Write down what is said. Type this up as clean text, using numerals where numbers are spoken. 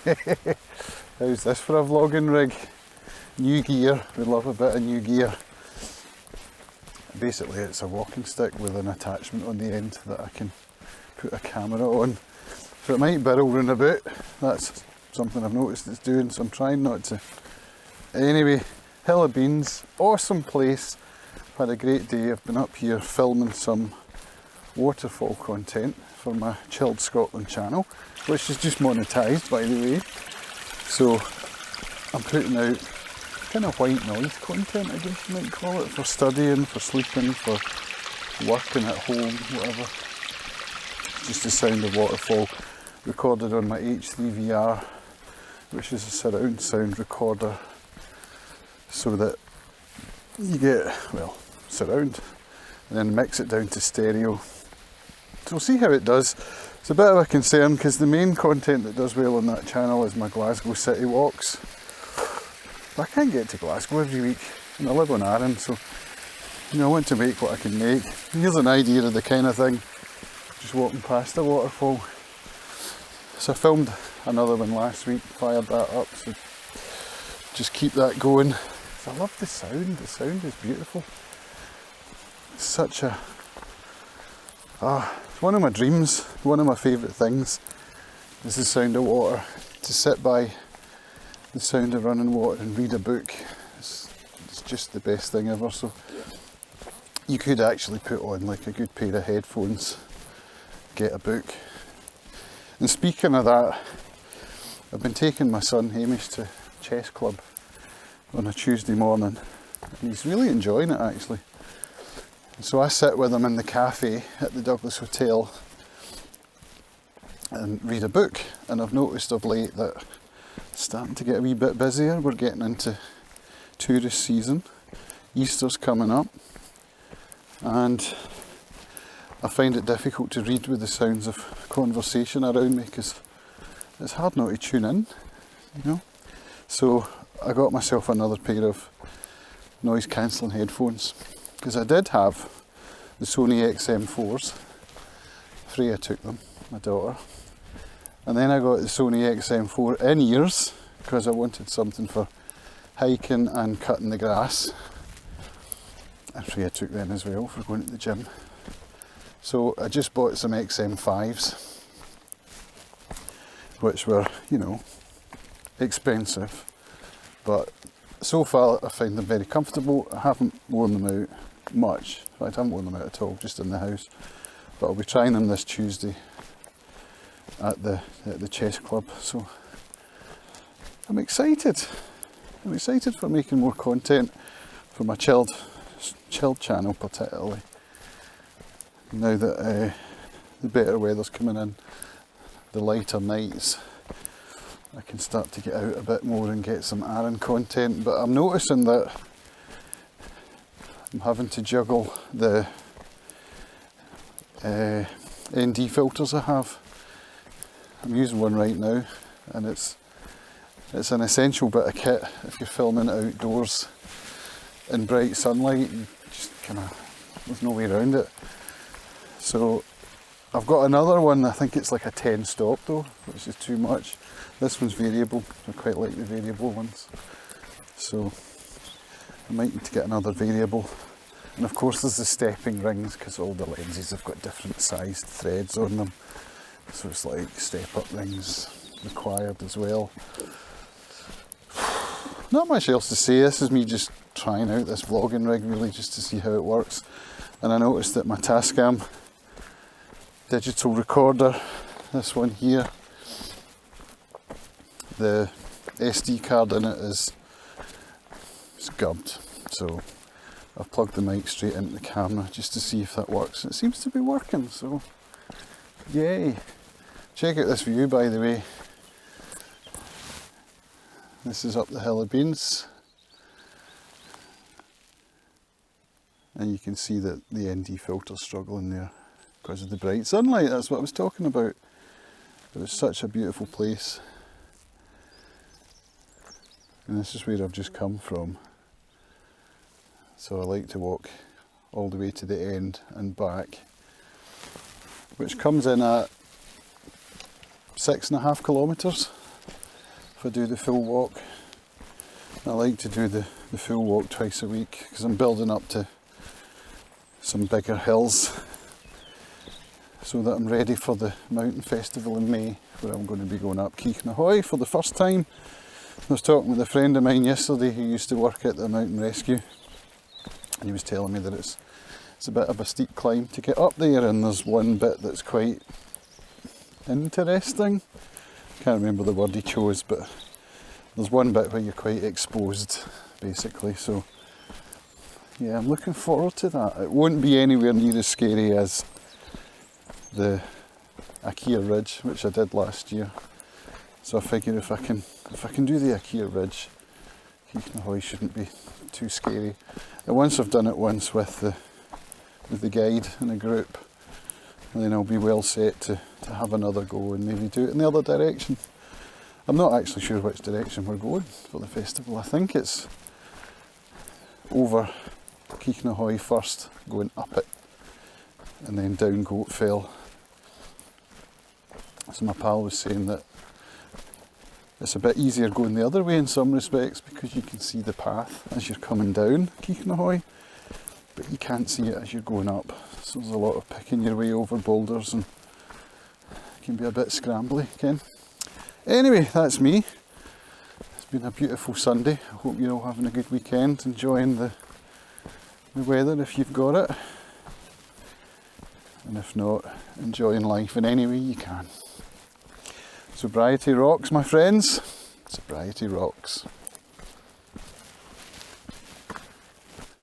How's this for a vlogging rig? New gear, we love a bit of new gear. Basically it's a walking stick with an attachment on the end that I can put a camera on. So it might birrel round about, that's something I've noticed it's doing, so I'm trying not to. Anyway, Hill of Beans, awesome place. Had a great day. I've been up here filming some waterfall content for my Chilled Scotland channel, which is just monetised by the way. So I'm putting out kind of white noise content, I guess you might call it, for studying, for sleeping, for working at home, whatever. Just the sound of waterfall recorded on my H3VR, which is a surround sound recorder, so that you get, well, surround, and then mix it down to stereo. So we'll see how it does. It's a bit of a concern because the main content that does well on that channel is my Glasgow city walks. But I can't get to Glasgow every week, and I live on Arran, so you know, I want to make what I can make. Here's an idea of the kind of thing, just walking past a waterfall. So I filmed another one last week, fired that up, so just keep that going. I love the sound is beautiful. It's such a, it's one of my dreams, one of my favourite things is the sound of water. To sit by the sound of running water and read a book, it's just the best thing ever. So you could actually put on like a good pair of headphones, get a book. And speaking of that, I've been taking my son Hamish to chess club on a Tuesday morning, and he's really enjoying it actually. So I sit with him in the cafe at the Douglas Hotel and read a book, and I've noticed of late that it's starting to get a wee bit busier. We're getting into tourist season, Easter's coming up, and I find it difficult to read with the sounds of conversation around me because it's hard not to tune in, you know. So I got myself another pair of noise cancelling headphones because I did have the Sony XM4s. Freya took them, my daughter. And then I got the Sony XM4 in-ears because I wanted something for hiking and cutting the grass. And Freya took them as well for going to the gym. So I just bought some XM5s, which were, you know, expensive. But so far I find them very comfortable. I haven't worn them out much. In fact, I haven't worn them out at all, just in the house. But I'll be trying them this Tuesday at the chess club. So I'm excited. I'm excited for making more content for my chilled channel particularly. Now that the better weather's coming in, the lighter nights, I can start to get out a bit more and get some Arran content. But I'm noticing that I'm having to juggle the ND filters I have. I'm using one right now, and it's an essential bit of kit if you're filming outdoors in bright sunlight. You just there's no way around it. So I've got another one, I think it's like a 10 stop though, which is too much. This one's variable, I quite like the variable ones. So I might need to get another variable. And of course there's the stepping rings, because all the lenses have got different sized threads on them. So it's like step up rings required as well. Not much else to say, this is me just trying out this vlogging rig really, just to see how it works. And I noticed that my Tascam digital recorder, this one here, the SD card in it is gubbed, so I've plugged the mic straight into the camera just to see if that works. It seems to be working, so yay. Check out this view, by the way. This is up the Hill of Beans, and you can see that the ND filter's struggling there because of the bright sunlight. That's what I was talking about. But it's such a beautiful place, and this is where I've just come from. So I like to walk all the way to the end and back, which comes in at 6.5 kilometres. if I do the full walk. I like to do the full walk twice a week because I'm building up to some bigger hills so that I'm ready for the mountain festival in May, where I'm going to be going up Keignahoy for the first time. I was talking with a friend of mine yesterday who used to work at the mountain rescue, and he was telling me that it's a bit of a steep climb to get up there, and there's one bit that's quite interesting. Can't remember the word he chose, but there's one bit where you're quite exposed basically, so yeah, I'm looking forward to that. It won't be anywhere near as scary as the Ikea Ridge, which I did last year. So I figure if I can do the Ikea Ridge, Keignahoy shouldn't be too scary. And once I've done it once with the guide in a group, then I'll be well set to have another go and maybe do it in the other direction. I'm not actually sure which direction we're going for the festival. I think it's over Keignahoy first, going up it, and then down Goatfell. So my pal was saying that it's a bit easier going the other way in some respects because you can see the path as you're coming down Keignahoy, but you can't see it as you're going up. So there's a lot of picking your way over boulders and it can be a bit scrambly, Ken. Anyway, that's me. It's been a beautiful Sunday. I hope you're all having a good weekend, enjoying the weather if you've got it. And if not, enjoying life in any way you can. Sobriety rocks, my friends. Sobriety rocks.